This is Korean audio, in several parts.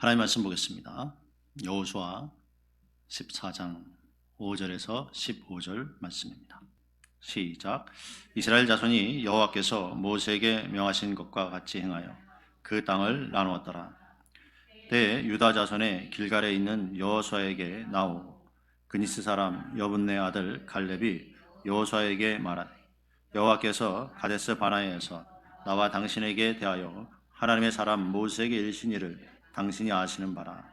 하나님 말씀 보겠습니다. 여호수아 14장 5절에서 15절 말씀입니다. 시작. 이스라엘 자손이 여호와께서 모세에게 명하신 것과 같이 행하여 그 땅을 나누었더라. 때에 유다 자손의 길갈에 있는 여호수아에게 나오고 그니스 사람 여분네 아들 갈렙이 여호수아에게 말하되 여호와께서 가데스 바나에서 나와 당신에게 대하여 하나님의 사람 모세에게 이르신 일을 당신이 아시는 바라.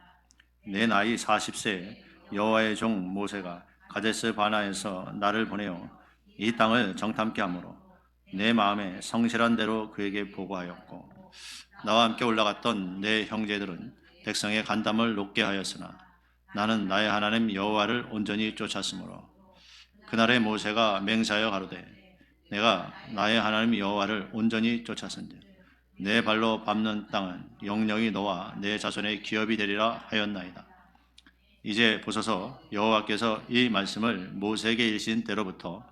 내 나이 40세에 여호와의 종 모세가 가데스 바나에서 나를 보내어 이 땅을 정탐케 하므로 내 마음에 성실한 대로 그에게 보고하였고 나와 함께 올라갔던 내 형제들은 백성의 간담을 높게 하였으나 나는 나의 하나님 여호와를 온전히 쫓았으므로 그날에 모세가 맹세하여 가로되 내가 나의 하나님 여호와를 온전히 쫓았은즉 내 발로 밟는 땅은 영영이 너와 내 자손의 기업이 되리라 하였나이다. 이제 보소서 여호와께서 이 말씀을 모세에게 이르신 때로부터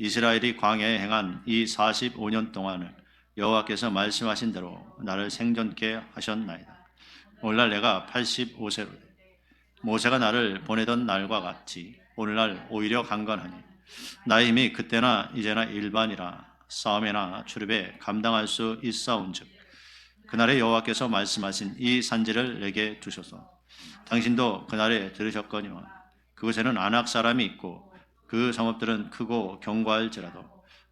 이스라엘이 광야에 행한 이 45년 동안을 여호와께서 말씀하신 대로 나를 생존케 하셨나이다. 오늘날 내가 85세로 모세가 나를 보내던 날과 같이 오늘날 오히려 강건하니 나의 힘이 그때나 이제나 일반이라 싸움이나 출입에 감당할 수 있사온즉 그날에 여호와께서 말씀하신 이 산지를 내게 주소서. 당신도 그날에 들으셨거니와 그곳에는 아낙 사람이 있고 그 성읍들은 크고 견고할지라도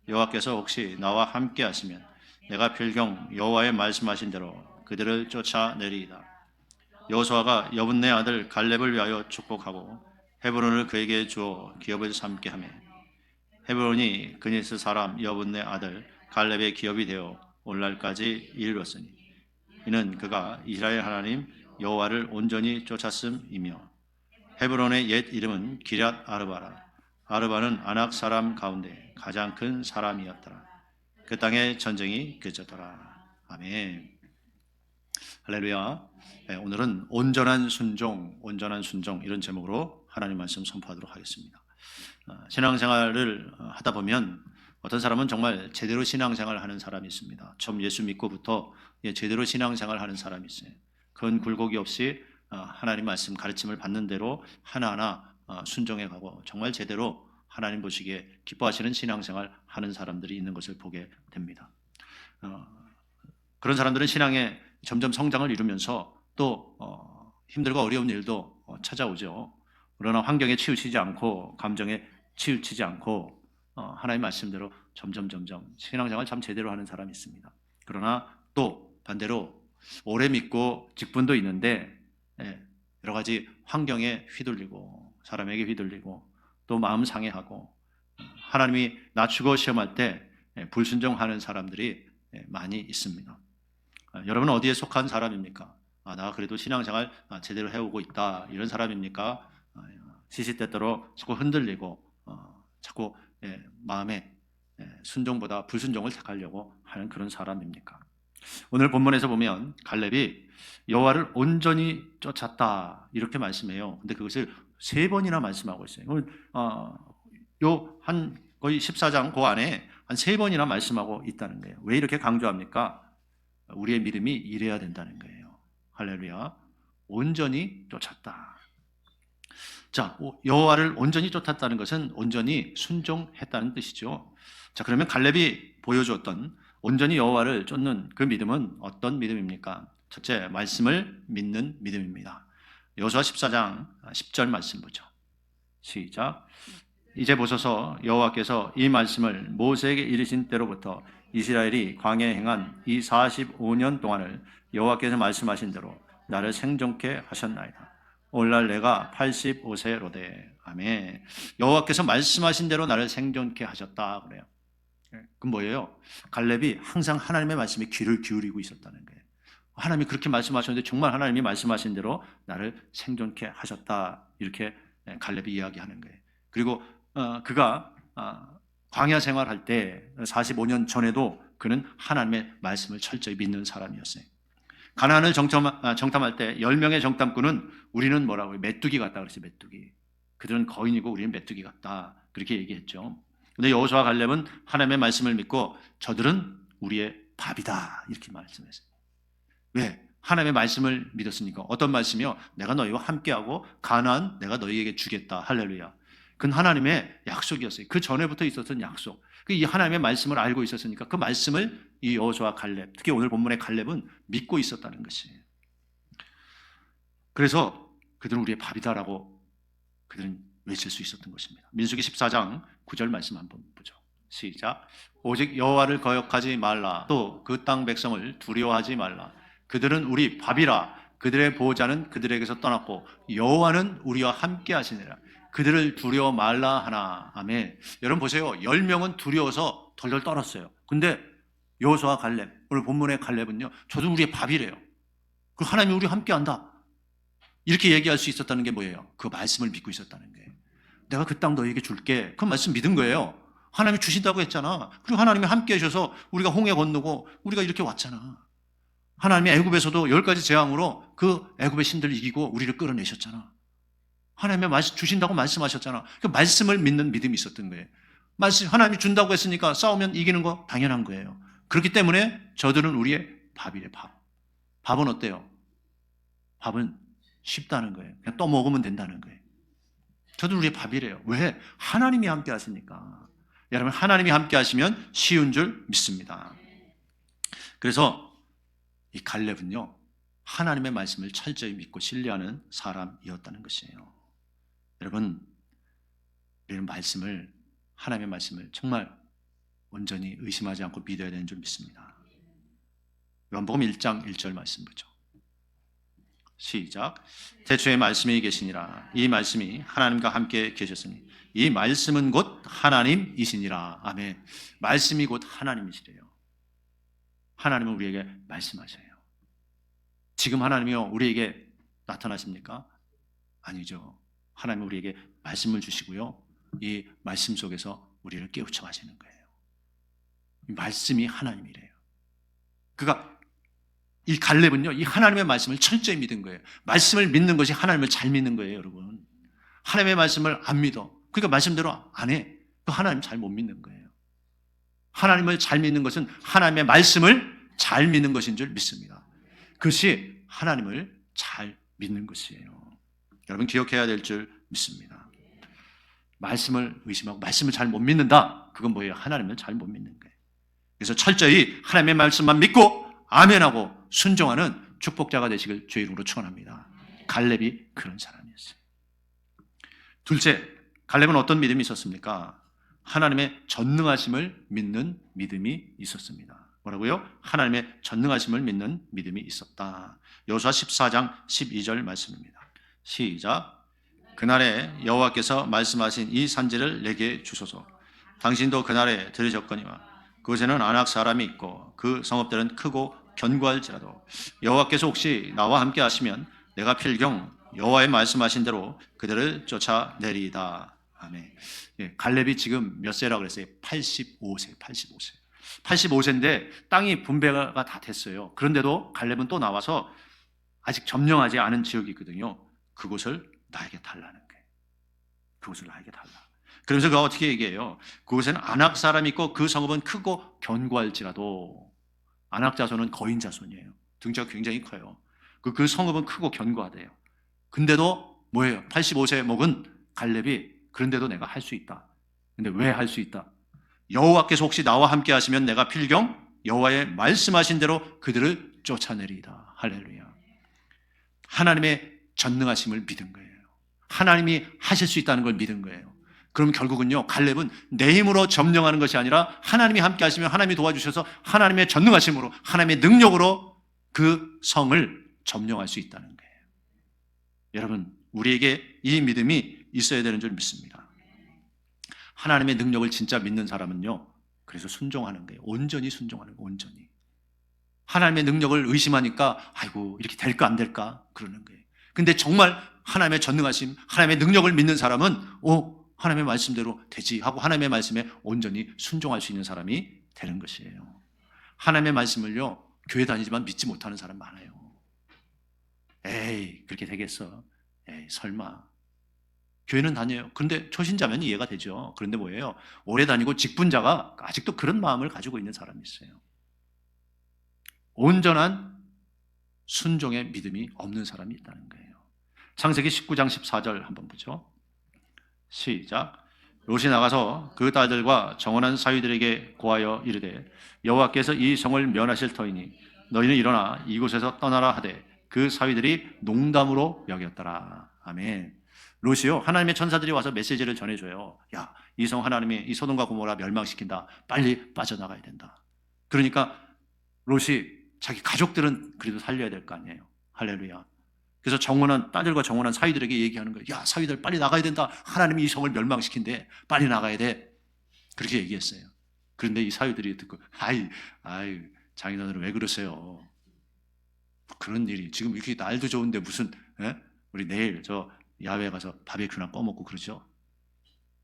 여호와께서 혹시 나와 함께 하시면 내가 필경 여호와의 말씀하신 대로 그들을 쫓아내리이다. 여호수아가 여분네 아들 갈렙을 위하여 축복하고 헤브론을 그에게 주어 기업을 삼게 하며 헤브론이 그니스 사람 여분네 아들 갈렙의 기업이 되어 오늘날까지 이르렀으니 이는 그가 이스라엘 하나님 여호와를 온전히 쫓았음이며 헤브론의 옛 이름은 기럇 아르바라. 아르바는 아낙 사람 가운데 가장 큰 사람이었더라. 그 땅에 전쟁이 그쳤더라. 아멘. 할렐루야. 오늘은 온전한 순종 이런 제목으로 하나님 말씀 선포하도록 하겠습니다. 신앙생활을 하다 보면 어떤 사람은 정말 제대로 신앙생활을 하는 사람이 있습니다. 처음 예수 믿고부터 제대로 신앙생활을 하는 사람이 있어요. 그건 굴곡이 없이 하나님 말씀 가르침을 받는 대로 하나하나 순종해 가고 정말 제대로 하나님 보시기에 기뻐하시는 신앙생활 하는 사람들이 있는 것을 보게 됩니다. 그런 사람들은 신앙에 점점 성장을 이루면서 또 힘들고 어려운 일도 찾아오죠. 그러나 환경에 치우치지 않고 감정에 치우치지 않고 하나님 말씀대로 점점 신앙생활 참 제대로 하는 사람이 있습니다. 그러나 또 반대로 오래 믿고 직분도 있는데 여러 가지 환경에 휘둘리고 사람에게 휘둘리고 또 마음 상해하고 하나님이 낮추고 시험할 때 불순종하는 사람들이 많이 있습니다. 여러분은 어디에 속한 사람입니까? 나 그래도 신앙생활 제대로 해오고 있다 이런 사람입니까? 시시때때로 자꾸 흔들리고 자꾸 마음에 순종보다 불순종을 택하려고 하는 그런 사람입니까? 오늘 본문에서 보면 갈렙이 여호와를 온전히 쫓았다 이렇게 말씀해요. 근데 그것을 3번이나 말씀하고 있어요. 요 한 거의 14장 그 안에 한 3번이나 말씀하고 있다는 거예요. 왜 이렇게 강조합니까? 우리의 믿음이 이래야 된다는 거예요. 할렐루야. 온전히 쫓았다. 자, 여호와를 온전히 쫓았다는 것은 온전히 순종했다는 뜻이죠. 자, 그러면 갈렙이 보여주었던 온전히 여호와를 쫓는 그 믿음은 어떤 믿음입니까? 첫째, 말씀을 믿는 믿음입니다. 여호수아 14장 10절 말씀 보죠. 시작. 이제 보소서 여호와께서 이 말씀을 모세에게 이르신 때로부터 이스라엘이 광야에 행한 이 45년 동안을 여호와께서 말씀하신 대로 나를 생존케 하셨나이다. 오늘날 내가 85세로되. 아멘. 여호와께서 말씀하신 대로 나를 생존케 하셨다 그래요. 그건 뭐예요? 갈렙이 항상 하나님의 말씀에 귀를 기울이고 있었다는 거예요. 하나님이 그렇게 말씀하셨는데 정말 하나님이 말씀하신 대로 나를 생존케 하셨다 이렇게 갈렙이 이야기하는 거예요. 그리고 그가 광야 생활할 때 45년 전에도 그는 하나님의 말씀을 철저히 믿는 사람이었어요. 가나안을 정탐할 때 10명의 정탐꾼은 우리는 뭐라고 해요? 메뚜기 같다 그랬어요. 메뚜기. 그들은 거인이고 우리는 메뚜기 같다 그렇게 얘기했죠. 근데 여호수아 갈렙은 하나님의 말씀을 믿고 저들은 우리의 밥이다 이렇게 말씀했어요. 왜? 하나님의 말씀을 믿었으니까. 어떤 말씀이요? 내가 너희와 함께하고 가나안 내가 너희에게 주겠다. 할렐루야. 그건 하나님의 약속이었어요. 그 전에부터 있었던 약속. 이 하나님의 말씀을 알고 있었으니까 그 말씀을 이 여호수아 갈렙, 특히 오늘 본문의 갈렙은 믿고 있었다는 것이에요. 그래서 그들은 우리의 밥이다라고 그들은 외칠 수 있었던 것입니다. 민수기 14장 9절 말씀 한번 보죠. 시작. 오직 여호와를 거역하지 말라. 또 그 땅 백성을 두려워하지 말라. 그들은 우리 밥이라. 그들의 보호자는 그들에게서 떠났고 여호와는 우리와 함께 하시니라. 그들을 두려워 말라 하나. 아멘. 여러분 보세요. 10명은 두려워서 덜덜 떨었어요. 근데 여호수아 갈렙, 오늘 본문의 갈렙은요, 저도 우리의 밥이래요. 그 하나님이 우리와 함께 한다. 이렇게 얘기할 수 있었다는 게 뭐예요? 그 말씀을 믿고 있었다는 거예요. 내가 그 땅 너희에게 줄게. 그 말씀 믿은 거예요. 하나님이 주신다고 했잖아. 그리고 하나님이 함께 해주셔서 우리가 홍해 건너고 우리가 이렇게 왔잖아. 하나님이 애굽에서도 10가지 재앙으로 그 애굽의 신들을 이기고 우리를 끌어내셨잖아. 하나님의 말씀 주신다고 말씀하셨잖아. 그 말씀을 믿는 믿음이 있었던 거예요. 말씀 하나님이 준다고 했으니까 싸우면 이기는 거 당연한 거예요. 그렇기 때문에 저들은 우리의 밥이래. 밥. 밥은 어때요? 밥은 쉽다는 거예요. 그냥 떠먹으면 된다는 거예요. 저도 우리의 밥이래요. 왜? 하나님이 함께 하시니까. 여러분, 하나님이 함께 하시면 쉬운 줄 믿습니다. 그래서 이 갈렙은요, 하나님의 말씀을 철저히 믿고 신뢰하는 사람이었다는 것이에요. 여러분, 우리는 말씀을, 하나님의 말씀을 정말 온전히 의심하지 않고 믿어야 되는 줄 믿습니다. 요한복음 1장 1절 말씀 보죠. 시작. 태초에 말씀이 계시니라. 이 말씀이 하나님과 함께 계셨으니 이 말씀은 곧 하나님이시니라. 아멘. 말씀이 곧 하나님이시래요. 하나님은 우리에게 말씀하셔요. 지금 하나님이요 우리에게 나타나십니까? 아니죠. 하나님은 우리에게 말씀을 주시고요, 이 말씀 속에서 우리를 깨우쳐 가시는 거예요. 이 말씀이 하나님이래요. 그러니까 이 갈렙은요, 이 하나님의 말씀을 철저히 믿은 거예요. 말씀을 믿는 것이 하나님을 잘 믿는 거예요, 여러분. 하나님의 말씀을 안 믿어. 그러니까 말씀대로 안 해. 그 하나님 잘 못 믿는 거예요. 하나님을 잘 믿는 것은 하나님의 말씀을 잘 믿는 것인 줄 믿습니다. 그것이 하나님을 잘 믿는 것이에요. 여러분 기억해야 될 줄 믿습니다. 말씀을 의심하고 말씀을 잘 못 믿는다. 그건 뭐예요? 하나님을 잘 못 믿는 거예요. 그래서 철저히 하나님의 말씀만 믿고 아멘하고 순종하는 축복자가 되시길 주의 이름으로 축원합니다. 갈렙이 그런 사람이었어요. 둘째, 갈렙은 어떤 믿음이 있었습니까? 하나님의 전능하심을 믿는 믿음이 있었습니다. 뭐라고요? 하나님의 전능하심을 믿는 믿음이 있었다. 여호수아 14장 12절 말씀입니다. 시작. 그날에 여호와께서 말씀하신 이 산지를 내게 주소서. 당신도 그날에 들으셨거니와 그곳에는 아낙 사람이 있고 그 성읍들은 크고 견고할지라도 여호와께서 혹시 나와 함께 하시면 내가 필경 여호와의 말씀하신 대로 그들을 쫓아내리이다. 아멘. 예, 갈렙이 지금 몇 세라고 그랬어요? 85세. 85세인데 땅이 분배가 다 됐어요. 그런데도 갈렙은 또 나와서 아직 점령하지 않은 지역이 있거든요. 그곳을 나에게 달라는 거예요. 그곳을 나에게 달라. 그러면서 그가 어떻게 얘기해요? 그곳에는 아낙 사람이 있고 그 성읍은 크고 견고할지라도. 아낙 자손은 거인 자손이에요. 등치가 굉장히 커요. 그 성읍은 크고 견고하대요. 근데도 뭐예요? 85세 먹은 갈렙이 그런데도 내가 할 수 있다. 근데 왜 할 수 있다? 여호와께서 혹시 나와 함께 하시면 내가 필경 여호와의 말씀하신 대로 그들을 쫓아내리이다. 할렐루야. 하나님의 전능하심을 믿은 거예요. 하나님이 하실 수 있다는 걸 믿은 거예요. 그럼 결국은요, 갈렙은 내 힘으로 점령하는 것이 아니라 하나님이 함께 하시면 하나님이 도와주셔서 하나님의 전능하심으로, 하나님의 능력으로 그 성을 점령할 수 있다는 거예요. 여러분, 우리에게 이 믿음이 있어야 되는 줄 믿습니다. 하나님의 능력을 진짜 믿는 사람은요, 그래서 순종하는 거예요. 온전히 순종하는 거예요. 온전히. 하나님의 능력을 의심하니까 아이고 이렇게 될까 안 될까 그러는 거예요. 근데 정말 하나님의 전능하심, 하나님의 능력을 믿는 사람은 하나님의 말씀대로 되지 하고 하나님의 말씀에 온전히 순종할 수 있는 사람이 되는 것이에요. 하나님의 말씀을요, 교회 다니지만 믿지 못하는 사람 많아요. 에이 그렇게 되겠어. 에이 설마. 교회는 다녀요. 그런데 초신자면 이해가 되죠. 그런데 뭐예요? 오래 다니고 직분자가 아직도 그런 마음을 가지고 있는 사람이 있어요. 온전한 순종의 믿음이 없는 사람이 있다는 거예요. 창세기 19장 14절 한번 보죠. 시작. 롯이 나가서 그 딸들과 정원한 사위들에게 고하여 이르되 여호와께서 이 성을 멸하실 터이니 너희는 일어나 이곳에서 떠나라 하되 그 사위들이 농담으로 여겼더라. 아멘. 롯이요, 하나님의 천사들이 와서 메시지를 전해줘요. 야, 이 성 하나님이 이 소돔과 고모라 멸망시킨다. 빨리 빠져나가야 된다. 그러니까 롯이 자기 가족들은 그래도 살려야 될 거 아니에요. 할렐루야. 그래서 정원한 딸들과 정원한 사위들에게 얘기하는 거예요. 야, 사위들 빨리 나가야 된다. 하나님이 이 성을 멸망시킨대. 빨리 나가야 돼. 그렇게 얘기했어요. 그런데 이 사위들이 듣고 아이 장인어른은 왜 그러세요? 그런 일이 지금 이렇게 날도 좋은데 무슨 우리 내일 저 야외 가서 바베큐나 꺼먹고 그러죠?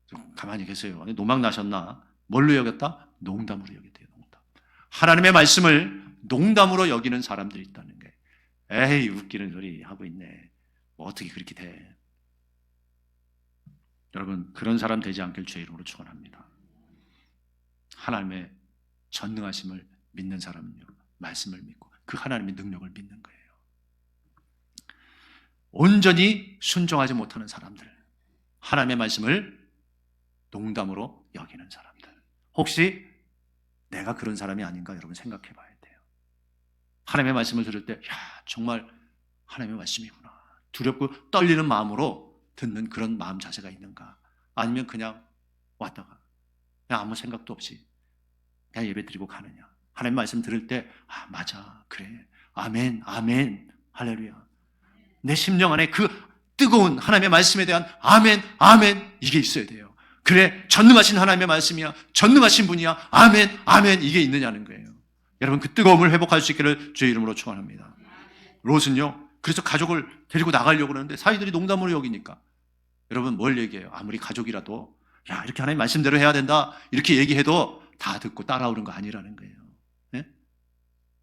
좀 가만히 계세요. 노망 나셨나? 뭘로 여겼다? 농담으로 여겼대요. 농담. 하나님의 말씀을 농담으로 여기는 사람들이 있다는 거예요. 에이, 웃기는 소리 하고 있네. 뭐 어떻게 그렇게 돼? 여러분, 그런 사람 되지 않길 주의 이름으로 축원합니다. 하나님의 전능하심을 믿는 사람은요, 말씀을 믿고 그 하나님의 능력을 믿는 거예요. 온전히 순종하지 못하는 사람들, 하나님의 말씀을 농담으로 여기는 사람들, 혹시 내가 그런 사람이 아닌가 여러분 생각해 봐야 돼요. 하나님의 말씀을 들을 때 정말 하나님의 말씀이구나, 두렵고 떨리는 마음으로 듣는 그런 마음 자세가 있는가? 아니면 그냥 왔다가 그냥 아무 생각도 없이 그냥 예배 드리고 가느냐? 하나님의 말씀 들을 때 맞아, 그래, 아멘, 아멘, 할렐루야, 내 심령 안에 그 뜨거운 하나님의 말씀에 대한 아멘, 아멘, 이게 있어야 돼요. 그래, 전능하신 하나님의 말씀이야, 전능하신 분이야, 아멘, 아멘, 이게 있느냐는 거예요. 여러분, 그 뜨거움을 회복할 수 있기를 주의 이름으로 축원합니다. 롯은요, 그래서 가족을 데리고 나가려고 그러는데 사위들이 농담으로 여기니까 여러분 뭘 얘기해요? 아무리 가족이라도 야, 이렇게 하나님 말씀대로 해야 된다 이렇게 얘기해도 다 듣고 따라오는 거 아니라는 거예요. 네?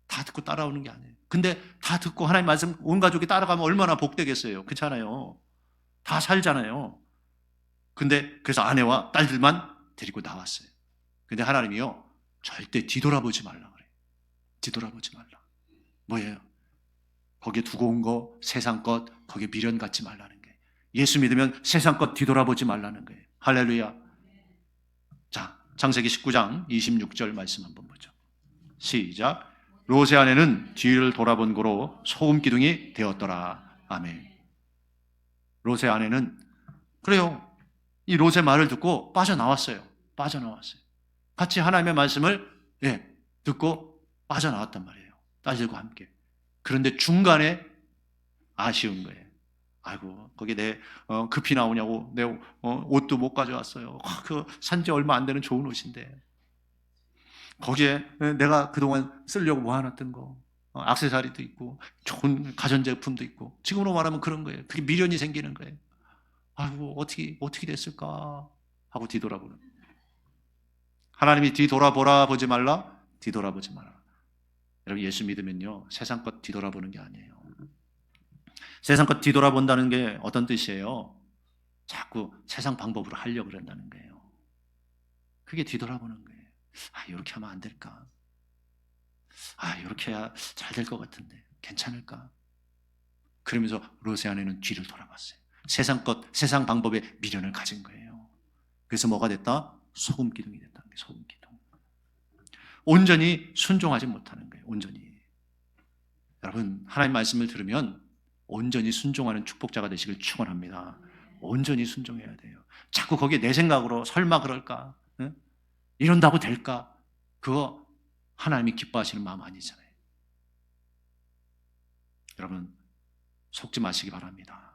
다 듣고 따라오는 게 아니에요. 근데 다 듣고 하나님 말씀 온 가족이 따라가면 얼마나 복되겠어요. 그렇잖아요. 다 살잖아요. 근데 그래서 아내와 딸들만 데리고 나왔어요. 근데 하나님이요, 절대 뒤돌아보지 말라 그래요. 뒤돌아보지 말라. 뭐예요? 거기에 두고 온 거, 세상 것, 거기에 미련 갖지 말라는 거예요. 예수 믿으면 세상 것 뒤돌아보지 말라는 거예요. 할렐루야. 자, 창세기 19장 26절 말씀 한번 보죠. 시작. 롯의 아내는 뒤를 돌아본 고로 소금 기둥이 되었더라. 아멘. 롯의 아내는 그래요, 이 롯의 말을 듣고 빠져나왔어요. 같이 하나님의 말씀을 듣고 빠져나왔단 말이에요. 딸들과 함께. 그런데 중간에 아쉬운 거예요. 아이고, 거기 내 급히 나오냐고 내 옷도 못 가져왔어요. 그 산지 얼마 안 되는 좋은 옷인데 거기에 내가 그동안 쓰려고 모아놨던 거, 액세서리도 있고 좋은 가전제품도 있고, 지금으로 말하면 그런 거예요. 그게 미련이 생기는 거예요. 아이고, 어떻게 됐을까 하고 뒤돌아보는. 하나님이 뒤돌아보라 보지 말라, 뒤돌아보지 마라. 여러분, 예수 믿으면요, 세상 것 뒤돌아보는 게 아니에요. 세상 것 뒤돌아본다는 게 어떤 뜻이에요? 자꾸 세상 방법으로 하려고 그런다는 거예요. 그게 뒤돌아보는 거예요. 이렇게 하면 안 될까? 이렇게 해야 잘 될 것 같은데 괜찮을까? 그러면서 롯의 아내는 뒤를 돌아봤어요. 세상 방법에 미련을 가진 거예요. 그래서 뭐가 됐다? 소금 기둥이 됐다는 거예요. 소금 기둥. 온전히 순종하지 못하는 거예요. 온전히. 여러분, 하나님 말씀을 들으면 온전히 순종하는 축복자가 되시길 축원합니다. 온전히 순종해야 돼요. 자꾸 거기에 내 생각으로 설마 그럴까? 응? 이런다고 될까? 그거 하나님이 기뻐하시는 마음 아니잖아요. 여러분, 속지 마시기 바랍니다.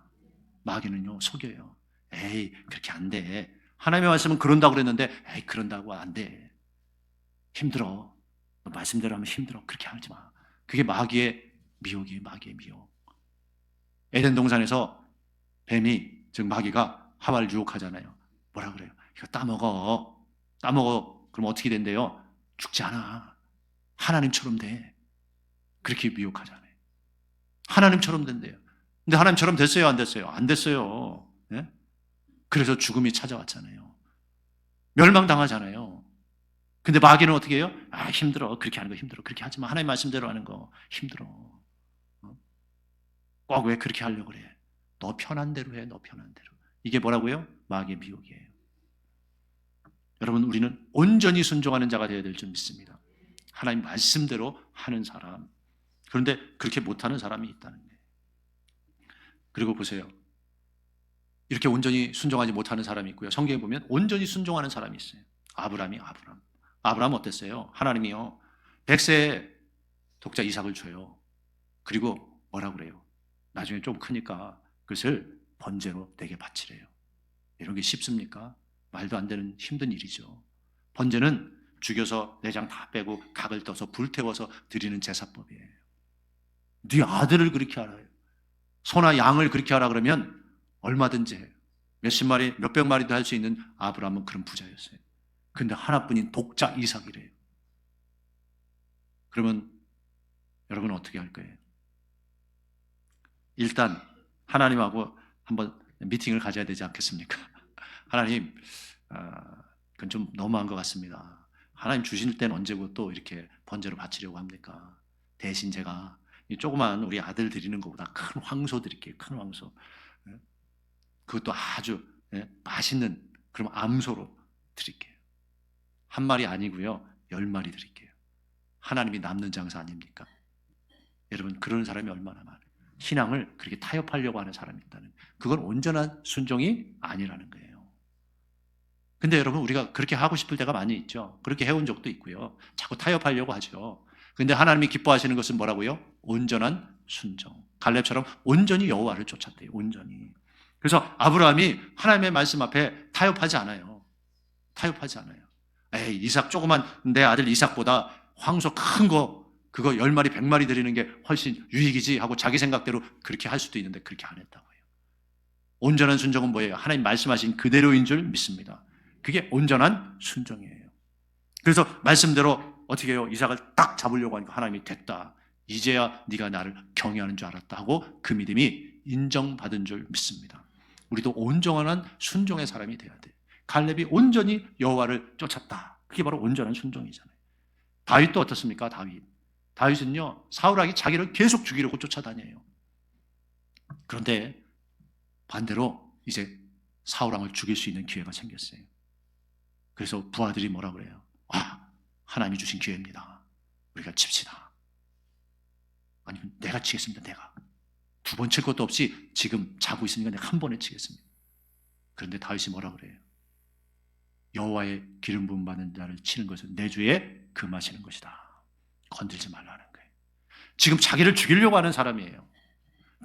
마귀는요, 속여요. 에이, 그렇게 안 돼. 하나님의 말씀은 그런다고 그랬는데 에이, 그런다고 안 돼. 힘들어. 너 말씀대로 하면 힘들어. 그렇게 하지 마. 그게 마귀의 미혹이에요. 마귀의 미혹. 에덴 동산에서 뱀이, 즉 마귀가 하와를 유혹하잖아요. 뭐라 그래요? 이거 따먹어. 그럼 어떻게 된대요? 죽지 않아. 하나님처럼 돼. 그렇게 미혹하잖아요. 하나님처럼 된대요. 근데 하나님처럼 됐어요? 안 됐어요? 안 됐어요. 네? 그래서 죽음이 찾아왔잖아요. 멸망당하잖아요. 근데 마귀는 어떻게 해요? 힘들어. 그렇게 하는 거 힘들어. 그렇게 하지 마. 하나님 말씀대로 하는 거 힘들어. 꼭 왜 그렇게 하려고 그래? 너 편한 대로 해, 너 편한 대로. 이게 뭐라고요? 마귀의 미혹이에요. 여러분, 우리는 온전히 순종하는 자가 되어야 될 줄 믿습니다. 하나님 말씀대로 하는 사람. 그런데 그렇게 못하는 사람이 있다는 거예요. 그리고 보세요. 이렇게 온전히 순종하지 못하는 사람이 있고요. 성경에 보면 온전히 순종하는 사람이 있어요. 아브라함 어땠어요? 하나님이요, 100세에 독자 이삭을 줘요. 그리고 뭐라고 그래요? 나중에 좀 크니까 그것을 번제로 내게 바치래요. 이런 게 쉽습니까? 말도 안 되는 힘든 일이죠. 번제는 죽여서 내장 다 빼고 각을 떠서 불태워서 드리는 제사법이에요. 네 아들을 그렇게 하라. 소나 양을 그렇게 하라 그러면 얼마든지 해요. 몇십 마리, 몇백 마리도 할 수 있는 아브라함은 그런 부자였어요. 근데 하나뿐인 독자 이삭이래요. 그러면 여러분은 어떻게 할 거예요? 일단 하나님하고 한번 미팅을 가져야 되지 않겠습니까? 하나님, 그건 좀 너무한 것 같습니다. 하나님 주실 때는 언제고 또 이렇게 번제로 바치려고 합니까? 대신 제가 이 조그만 우리 아들 드리는 것보다 큰 황소 드릴게요. 큰 황소. 그것도 아주 맛있는 그럼 암소로 드릴게요. 한 마리 아니고요, 10마리 드릴게요. 하나님이 남는 장사 아닙니까? 여러분, 그런 사람이 얼마나 많아요. 신앙을 그렇게 타협하려고 하는 사람이 있다는, 그건 온전한 순종이 아니라는 거예요. 근데 여러분, 우리가 그렇게 하고 싶을 때가 많이 있죠. 그렇게 해온 적도 있고요. 자꾸 타협하려고 하죠. 근데 하나님이 기뻐하시는 것은 뭐라고요? 온전한 순종. 갈렙처럼 온전히 여호와를 쫓았대요. 온전히. 그래서 아브라함이 하나님의 말씀 앞에 타협하지 않아요. 타협하지 않아요. 에이, 이삭, 조그만 내 아들 이삭보다 황소 큰 거, 그거 10마리, 100마리 드리는 게 훨씬 유익이지 하고 자기 생각대로 그렇게 할 수도 있는데 그렇게 안 했다고 해요. 온전한 순종은 뭐예요? 하나님 말씀하신 그대로인 줄 믿습니다. 그게 온전한 순종이에요. 그래서 말씀대로 어떻게 해요? 이삭을 딱 잡으려고 하니까 하나님이 됐다. 이제야 네가 나를 경외하는 줄 알았다 하고 그 믿음이 인정받은 줄 믿습니다. 우리도 온전한 순종의 사람이 돼야 돼. 갈렙이 온전히 여호와를 쫓았다. 그게 바로 온전한 순종이잖아요. 다윗도 어떻습니까? 다윗은요, 사울왕이 자기를 계속 죽이려고 쫓아다녀요. 그런데 반대로 이제 사울왕을 죽일 수 있는 기회가 생겼어요. 그래서 부하들이 뭐라 그래요? 하나님이 주신 기회입니다. 우리가 칩시다. 아니면 내가 치겠습니다. 내가. 두 번 칠 것도 없이 지금 자고 있으니까 내가 한 번에 치겠습니다. 그런데 다윗이 뭐라 그래요? 여호와의 기름 부음 받는 자를 치는 것은 내 주에 금하시는 것이다. 건들지 말라는 거예요. 지금 자기를 죽이려고 하는 사람이에요.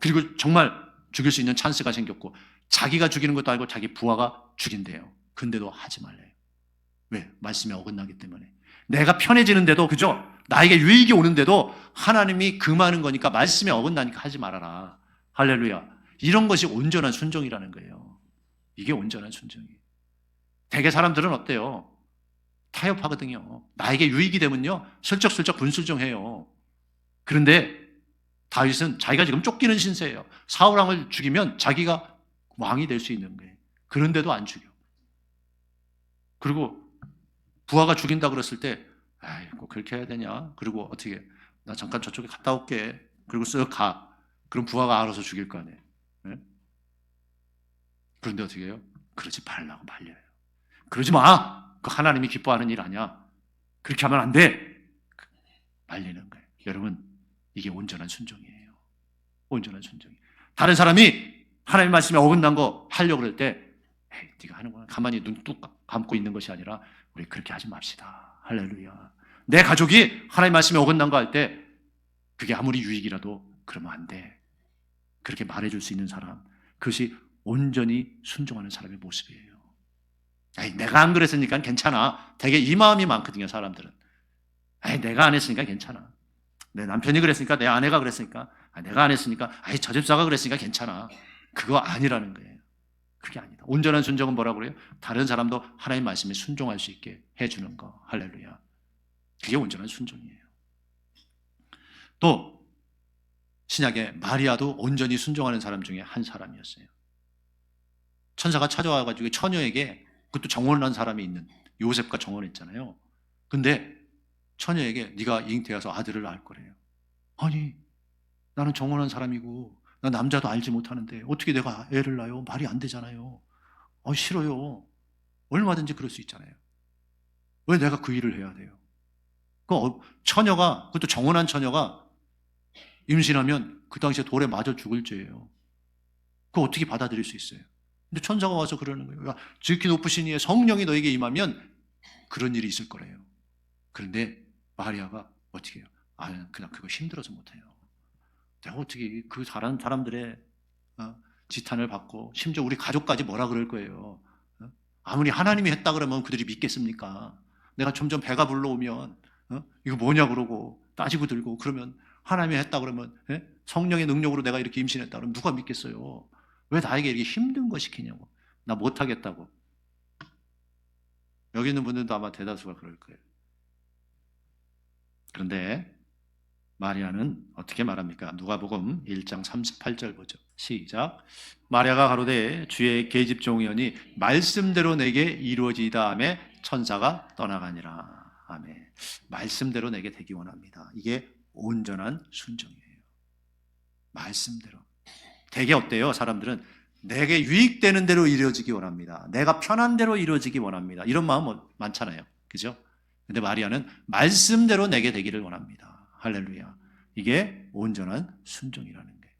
그리고 정말 죽일 수 있는 찬스가 생겼고 자기가 죽이는 것도 아니고 자기 부하가 죽인대요. 근데도 하지 말래요. 왜? 말씀에 어긋나기 때문에. 내가 편해지는데도, 그죠? 나에게 유익이 오는데도 하나님이 금하는 거니까 말씀에 어긋나니까 하지 말아라. 할렐루야. 이런 것이 온전한 순종이라는 거예요. 이게 온전한 순종이에요. 대개 사람들은 어때요? 타협하거든요. 나에게 유익이 되면요, 슬쩍슬쩍 분순종해요. 그런데 다윗은 자기가 지금 쫓기는 신세예요. 사울왕을 죽이면 자기가 왕이 될 수 있는 거예요. 그런데도 안 죽여. 그리고 부하가 죽인다 그랬을 때, 꼭 그렇게 해야 되냐? 그리고 어떻게, 나 잠깐 저쪽에 갔다 올게. 그리고 쓱 가. 그럼 부하가 알아서 죽일 거 아니에요. 네? 그런데 어떻게 해요? 그러지 말라고 말려요. 그러지 마! 그 하나님이 기뻐하는 일 아니야. 그렇게 하면 안 돼! 말리는 거예요. 여러분, 이게 온전한 순종이에요. 온전한 순종이에요. 다른 사람이 하나님 말씀에 어긋난 거 하려고 그럴 때, 네가 하는 거야. 가만히 눈 뚝 감고 있는 것이 아니라 우리 그렇게 하지 맙시다. 할렐루야. 내 가족이 하나님 말씀에 어긋난 거 할 때 그게 아무리 유익이라도 그러면 안 돼. 그렇게 말해줄 수 있는 사람, 그것이 온전히 순종하는 사람의 모습이에요. 내가 안 그랬으니까 괜찮아. 되게 이 마음이 많거든요, 사람들은. 내가 안 했으니까 괜찮아. 내 남편이 그랬으니까, 내 아내가 그랬으니까, 내가 안 했으니까, 저 집사가 그랬으니까 괜찮아. 그거 아니라는 거예요. 그게 아니다. 온전한 순종은 뭐라고 그래요? 다른 사람도 하나님 말씀에 순종할 수 있게 해주는 거. 할렐루야. 그게 온전한 순종이에요. 또 신약에 마리아도 온전히 순종하는 사람 중에 한 사람이었어요. 천사가 찾아와가지고 처녀에게, 그것도 정혼한 사람이 있는, 요셉과 정혼했잖아요. 근데 처녀에게 네가 잉태해서 아들을 낳을 거래요. 아니, 나는 정혼한 사람이고 나 남자도 알지 못하는데 어떻게 내가 애를 낳아요? 말이 안 되잖아요. 싫어요. 얼마든지 그럴 수 있잖아요. 왜 내가 그 일을 해야 돼요? 처녀가, 그것도 정혼한 처녀가 임신하면 그 당시에 돌에 맞아 죽을 죄예요. 그거 어떻게 받아들일 수 있어요? 근데 천사가 와서 그러는 거예요. 야, 지극히 높으신 이의 성령이 너에게 임하면 그런 일이 있을 거래요. 그런데 마리아가 어떻게 해요? 그냥 그거 힘들어서 못해요. 내가 어떻게 그 잘하는 사람들의 지탄을 받고 심지어 우리 가족까지 뭐라 그럴 거예요. 아무리 하나님이 했다 그러면 그들이 믿겠습니까? 내가 점점 배가 불러오면 이거 뭐냐 그러고 따지고 들고 그러면 하나님이 했다 그러면 성령의 능력으로 내가 이렇게 임신했다 그러면 누가 믿겠어요? 왜 나에게 이렇게 힘든 거 시키냐고. 나 못하겠다고. 여기 있는 분들도 아마 대다수가 그럴 거예요. 그런데 마리아는 어떻게 말합니까? 누가복음 1장 38절 보죠. 시작. 마리아가 가로되 주의 계집종이오니 말씀대로 내게 이루어지이다 하매 천사가 떠나가니라. 아멘. 말씀대로 내게 되기 원합니다. 이게 온전한 순종이에요. 말씀대로. 되게 어때요? 사람들은 내게 유익되는 대로 이루어지기 원합니다. 내가 편한 대로 이루어지기 원합니다. 이런 마음 많잖아요. 그죠? 근데 마리아는 말씀대로 내게 되기를 원합니다. 할렐루야. 이게 온전한 순종이라는 거예요.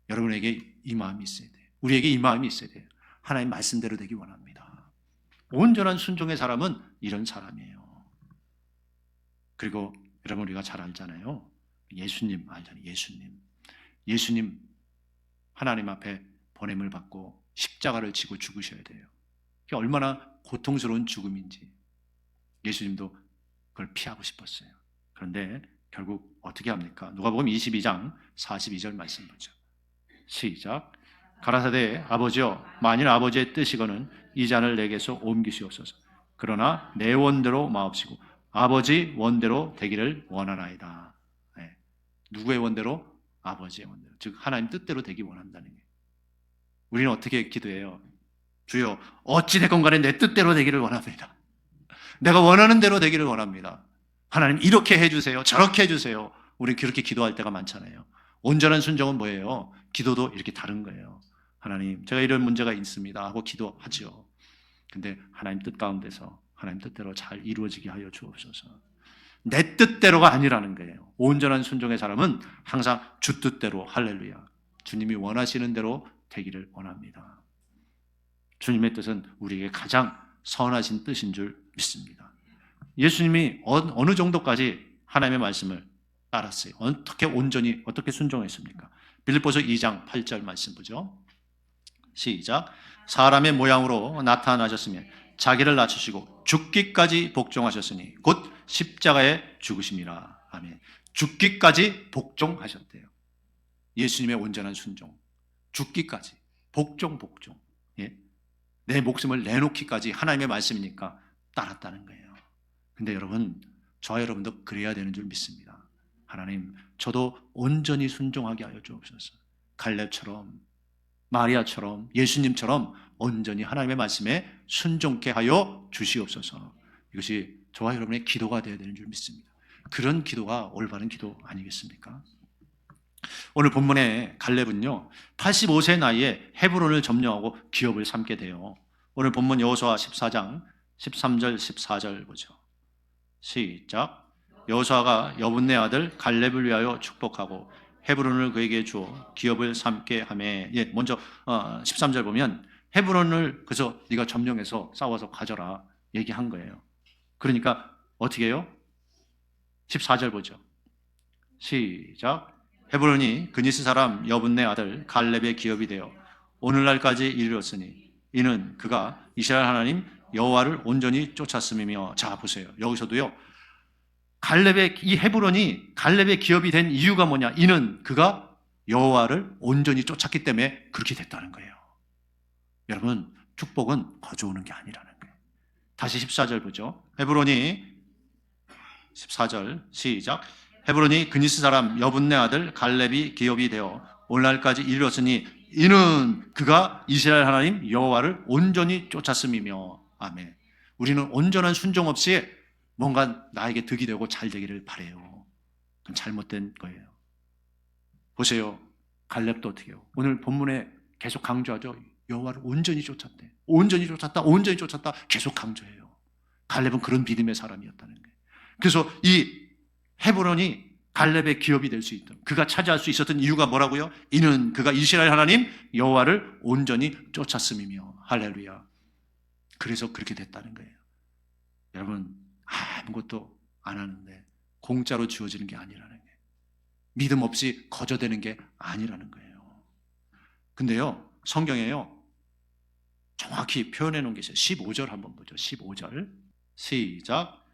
여러분에게 이 마음이 있어야 돼요. 우리에게 이 마음이 있어야 돼요. 하나님 말씀대로 되기 원합니다. 온전한 순종의 사람은 이런 사람이에요. 그리고 여러분 우리가 잘 알잖아요. 예수님 알잖아요. 예수님 하나님 앞에 보냄을 받고 십자가를 지고 죽으셔야 돼요. 그게 얼마나 고통스러운 죽음인지 예수님도 그걸 피하고 싶었어요. 그런데 결국 어떻게 합니까? 누가복음 22장 42절 말씀 보죠. 시작. 가라사대 아버지여 만일 아버지의 뜻이거는 이 잔을 내게서 옮기시옵소서. 그러나 내 원대로 마옵시고 아버지 원대로 되기를 원하나이다. 네. 누구의 원대로? 아버지의 원대로. 즉 하나님 뜻대로 되기 원한다는 게. 우리는 어떻게 기도해요? 주여 어찌 됐건 간에 내 뜻대로 되기를 원합니다. 내가 원하는 대로 되기를 원합니다. 하나님 이렇게 해주세요. 저렇게 해주세요. 우리 그렇게 기도할 때가 많잖아요. 온전한 순종은 뭐예요? 기도도 이렇게 다른 거예요. 하나님 제가 이런 문제가 있습니다 하고 기도하죠. 근데 하나님 뜻 가운데서 하나님 뜻대로 잘 이루어지게 하여 주옵소서. 내 뜻대로가 아니라는 거예요. 온전한 순종의 사람은 항상 주 뜻대로 할렐루야. 주님이 원하시는 대로 되기를 원합니다. 주님의 뜻은 우리에게 가장 선하신 뜻인 줄 믿습니다. 예수님이 어느 정도까지 하나님의 말씀을 따랐어요? 어떻게 온전히 어떻게 순종했습니까? 빌립보서 2장 8절 말씀 보죠. 시작. 사람의 모양으로 나타나셨으면 자기를 낮추시고 죽기까지 복종하셨으니 곧 십자가에 죽으심이라. 아멘. 죽기까지 복종하셨대요. 예수님의 온전한 순종. 죽기까지 복종. 예? 내 목숨을 내놓기까지 하나님의 말씀이니까 따랐다는 거예요. 근데 여러분, 저와 여러분도 그래야 되는 줄 믿습니다. 하나님, 저도 온전히 순종하게 하여 주옵소서. 갈렙처럼, 마리아처럼, 예수님처럼 온전히 하나님의 말씀에 순종케 하여 주시옵소서. 이것이 저와 여러분의 기도가 되어야 되는 줄 믿습니다. 그런 기도가 올바른 기도 아니겠습니까? 오늘 본문의 갈렙은요 85세 나이에 헤브론을 점령하고 기업을 삼게 돼요. 오늘 본문 여호수아 14장 13절 14절 보죠. 시작. 여호수아가 여분네 아들 갈렙을 위하여 축복하고 헤브론을 그에게 주어 기업을 삼게 하매. 먼저 13절 보면 헤브론을 그래서 네가 점령해서 싸워서 가져라 얘기한 거예요. 그러니까 어떻게 해요? 14절 보죠. 시작. 헤브론이 그니스 사람 여분네 아들 갈렙의 기업이 되어 오늘날까지 이르렀으니 이는 그가 이스라엘 하나님 여호와를 온전히 쫓았음이며. 자 보세요. 여기서도요. 이 헤브론이 갈렙의 기업이 된 이유가 뭐냐? 이는 그가 여호와를 온전히 쫓았기 때문에 그렇게 됐다는 거예요. 여러분, 축복은 거저오는 게 아니라는 거예요. 다시 14절 보죠. 헤브론이 14절 시작. 헤브론이 그니스 사람 여분네 아들 갈렙이 기업이 되어 오늘날까지 이르렀으니 이는 그가 이스라엘 하나님 여호와를 온전히 쫓았음이며. 아멘. 우리는 온전한 순종 없이 뭔가 나에게 득이 되고 잘 되기를 바라요. 그건 잘못된 거예요. 보세요. 갈렙도 어떻게 해요? 오늘 본문에 계속 강조하죠. 여호와를 온전히 쫓았대. 온전히 쫓았다. 온전히 쫓았다. 계속 강조해요. 갈렙은 그런 믿음의 사람이었다는 거예요. 그래서 이 헤브론이 갈렙의 기업이 될 수 있던, 그가 차지할 수 있었던 이유가 뭐라고요? 이는 그가 이스라엘 하나님 여호와를 온전히 쫓았음이며. 할렐루야. 그래서 그렇게 됐다는 거예요. 여러분, 아무것도 안 하는데 공짜로 주어지는 게 아니라는 거예요. 믿음 없이 거저되는 게 아니라는 거예요. 근데요, 성경에요 정확히 표현해 놓은 게 있어요. 15절 한번 보죠. 15절 시작.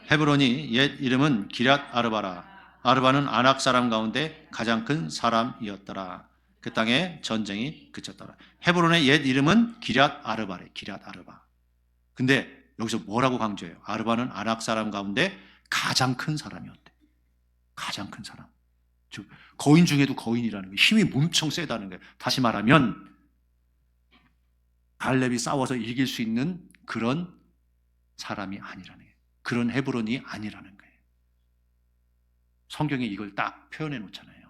헤브론이 옛 이름은 기럇 아르바라. 아르바는 아낙 사람 가운데 가장 큰 사람이었더라. 그 땅에 전쟁이 그쳤더라. 헤브론의 옛 이름은 기럇 아르바래. 기럇 아르바. 근데 여기서 뭐라고 강조해요? 아르바는 아낙 사람 가운데 가장 큰 사람이었대. 가장 큰 사람. 즉 거인 중에도 거인이라는 거예요. 힘이 엄청 세다는 거예요. 다시 말하면 갈렙이 싸워서 이길 수 있는 그런 사람이 아니라는 거예요. 그런 헤브론이 아니라는 거예요. 성경에 이걸 딱 표현해 놓잖아요.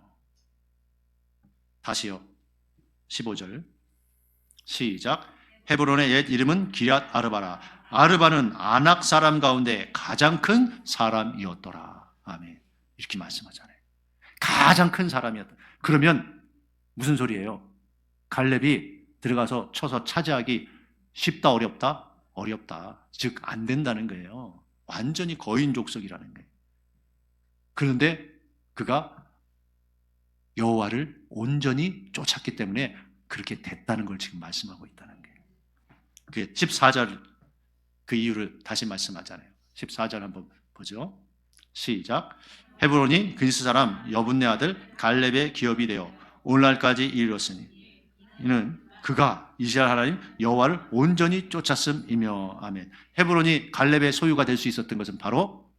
다시요. 15절 시작. 헤브론의 옛 이름은 기럇 아르바라. 아르바는 아낙 사람 가운데 가장 큰 사람이었더라. 아멘. 이렇게 말씀하잖아요. 가장 큰 사람이었다. 그러면 무슨 소리예요? 갈렙이 들어가서 쳐서 차지하기 쉽다, 어렵다? 어렵다. 즉 안 된다는 거예요. 완전히 거인 족속이라는 거예요. 그런데 그가 여호와를 온전히 쫓았기 때문에 그렇게 됐다는 걸 지금 말씀하고 있다는 거예요. 그 14절 그 이유를 다시 말씀하잖아요. 14절 한번 보죠. 시작. 헤브론이 그니스 사람 여분네 아들 갈렙의 기업이 되어 오늘날까지 이르렀으니 이는 그가 이스라엘 하나님 여호와를 온전히 쫓았음이며. 아멘. 헤브론이 갈렙의 소유가 될 수 있었던 것은 바로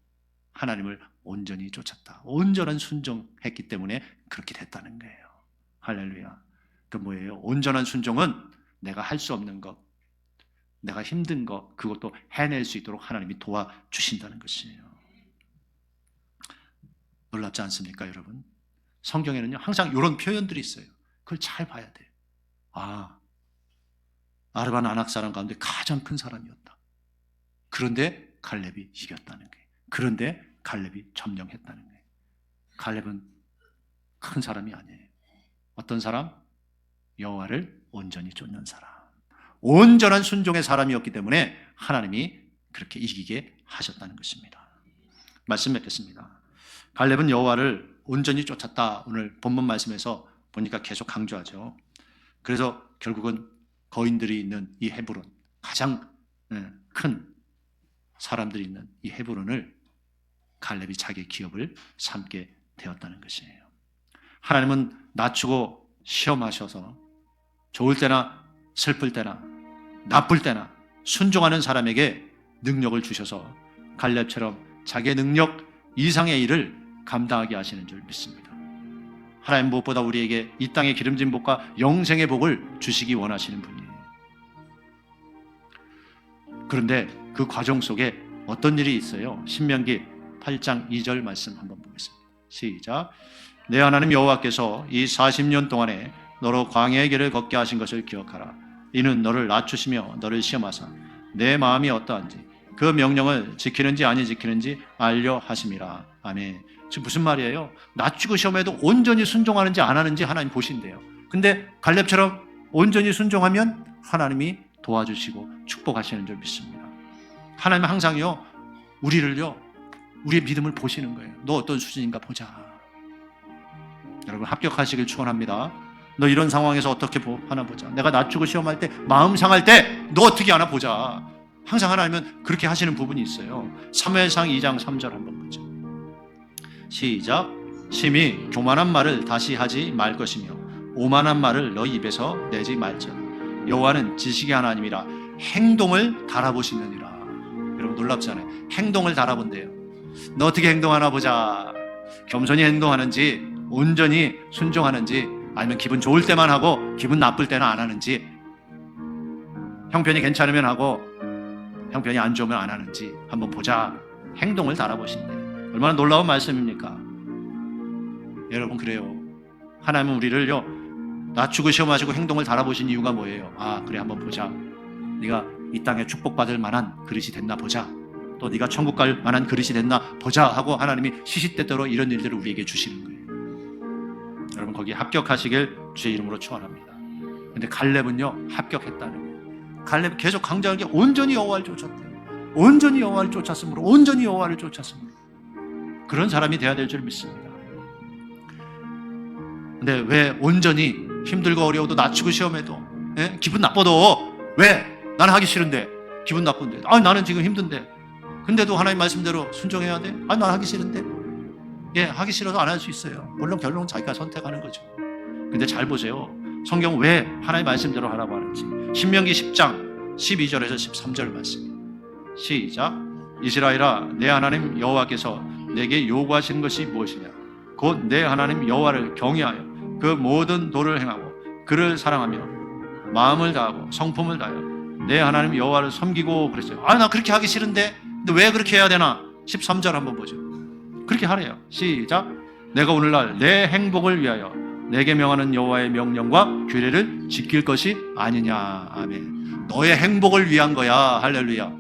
하나님을 온전히 쫓았다. 온전한 순종했기 때문에 그렇게 됐다는 거예요. 할렐루야. 그 뭐예요? 온전한 순종은 내가 할 수 없는 것, 내가 힘든 것, 그것도 해낼 수 있도록 하나님이 도와주신다는 것이에요. 놀랍지 않습니까, 여러분? 성경에는요 항상 이런 표현들이 있어요. 그걸 잘 봐야 돼요. 아르바는 아낙 사람 가운데 가장 큰 사람이었다. 그런데 갈렙이 이겼다는 거예요. 그런데 갈렙이 점령했다는 거예요. 갈렙은 큰 사람이 아니에요. 어떤 사람? 여호와를 온전히 쫓는 사람. 온전한 순종의 사람이었기 때문에 하나님이 그렇게 이기게 하셨다는 것입니다. 말씀 맺겠습니다. 갈렙은 여호와를 온전히 쫓았다. 오늘 본문 말씀에서 보니까 계속 강조하죠. 그래서 결국은 거인들이 있는 이 헤브론, 가장 큰 사람들이 있는 이 헤브론을 갈렙이 자기의 기업을 삼게 되었다는 것이에요. 하나님은 낮추고 시험하셔서 좋을 때나 슬플 때나 나쁠 때나 순종하는 사람에게 능력을 주셔서 갈렙처럼 자기의 능력 이상의 일을 감당하게 하시는 줄 믿습니다. 하나님 무엇보다 우리에게 이 땅의 기름진 복과 영생의 복을 주시기 원하시는 분이에요. 그런데 그 과정 속에 어떤 일이 있어요? 신명기 8장 2절 말씀 한번 보겠습니다. 시작. 내 하나님 여호와께서 이 40년 동안에 너로 광야의 길을 걷게 하신 것을 기억하라. 이는 너를 낮추시며 너를 시험하사 내 마음이 어떠한지 그 명령을 지키는지 아니 지키는지 알려 하심이라. 아멘. 지금 무슨 말이에요? 낮추고 시험해도 온전히 순종하는지 안 하는지 하나님 보신대요. 근데 갈렙처럼 온전히 순종하면 하나님이 도와주시고 축복하시는 줄 믿습니다. 하나님은 항상요 우리를요 우리의 믿음을 보시는 거예요. 너 어떤 수준인가 보자. 여러분 합격하시길 축원합니다. 너 이런 상황에서 어떻게 하나 보자. 내가 낮추고 시험할 때 마음 상할 때 너 어떻게 하나 보자. 항상 하나님은 그렇게 하시는 부분이 있어요. 사무엘상 2장 3절 한번 보죠. 시작. 심히 교만한 말을 다시 하지 말 것이며 오만한 말을 너희 입에서 내지 말지어다. 여호와는 지식의 하나님이라 행동을 달아보시느니라. 여러분 놀랍지 않아요? 행동을 달아본대요. 너 어떻게 행동하나 보자. 겸손히 행동하는지 온전히 순종하는지 아니면 기분 좋을 때만 하고 기분 나쁠 때는 안 하는지 형편이 괜찮으면 하고 형편이 안 좋으면 안 하는지 한번 보자. 행동을 달아보신대요. 얼마나 놀라운 말씀입니까? 여러분 그래요. 하나님은 우리를요 낮추고 시험하시고 행동을 달아보신 이유가 뭐예요? 아, 그래, 한번 보자. 네가 이 땅에 축복받을 만한 그릇이 됐나 보자. 또 네가 천국 갈 만한 그릇이 됐나 보자 하고 하나님이 시시때때로 이런 일들을 우리에게 주시는 거예요. 여러분, 거기에 합격하시길 주의 이름으로 축원합니다. 근데 갈렙은요 합격했다는 거예요. 갈렙 계속 강조하는 게 온전히 여호와를 쫓았대요. 온전히 여호와를 쫓았으므로, 온전히 여호와를 쫓았으므로 그런 사람이 돼야 될 줄 믿습니다. 근데 왜 온전히 힘들고 어려워도 낮추고 시험해도 기분 나빠도 왜? 나는 하기 싫은데, 기분 나쁜데, 나는 지금 힘든데, 근데도 하나님 말씀대로 순종해야 돼? 나는 하기 싫은데. 하기 싫어서 안 할 수 있어요. 물론 결론은 자기가 선택하는 거죠. 근데 잘 보세요. 성경 왜 하나님 말씀대로 하라고 하는지. 신명기 10장 12절에서 13절 말씀. 시작. 이스라엘아, 내 하나님 여호와께서 내게 요구하시는 것이 무엇이냐? 곧 내 하나님 여호와를 경외하여 그 모든 도를 행하고 그를 사랑하며 마음을 다하고 성품을 다하여 내 하나님 여호와를 섬기고 그랬어요. 나 그렇게 하기 싫은데. 근데 왜 그렇게 해야 되나? 13절 한번 보죠. 그렇게 하래요. 시작. 내가 오늘날 내 행복을 위하여 내게 명하는 여호와의 명령과 규례를 지킬 것이 아니냐. 아멘. 너의 행복을 위한 거야. 할렐루야.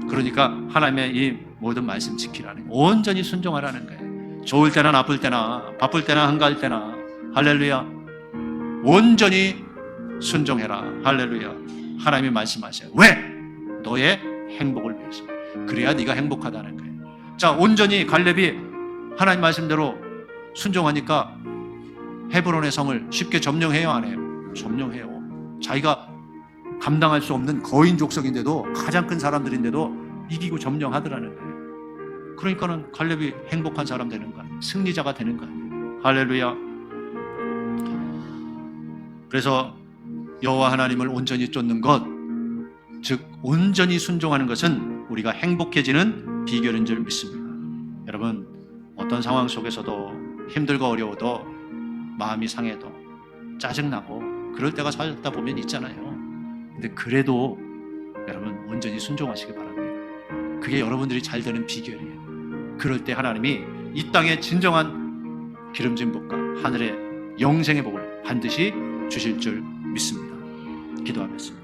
그러니까 하나님의 이 모든 말씀 지키라는 거예요. 온전히 순종하라는 거예요. 좋을 때나 나쁠 때나 바쁠 때나 한가할 때나 할렐루야. 온전히 순종해라. 할렐루야. 하나님이 말씀하셔요. 왜? 너의 행복을 위해서. 그래야 네가 행복하다는 거예요. 자, 온전히 갈렙이 하나님 말씀대로 순종하니까 헤브론의 성을 쉽게 점령해요, 안 해요? 점령해요. 자기가 감당할 수 없는 거인 족속인데도, 가장 큰 사람들인데도 이기고 점령하더라는 거예요. 그러니까는 갈렙이 행복한 사람 되는 거예요. 승리자가 되는 거예요. 할렐루야. 그래서 여호와 하나님을 온전히 쫓는 것, 즉 온전히 순종하는 것은 우리가 행복해지는 비결인 줄 믿습니다. 여러분, 어떤 상황 속에서도 힘들고 어려워도 마음이 상해도 짜증나고 그럴 때가 살다 보면 있잖아요. 근데 그래도 여러분 온전히 순종하시기 바랍니다. 그게 여러분들이 잘 되는 비결이에요. 그럴 때 하나님이 이 땅에 진정한 기름진 복과 하늘의 영생의 복을 반드시 주실 줄 믿습니다. 기도하겠습니다.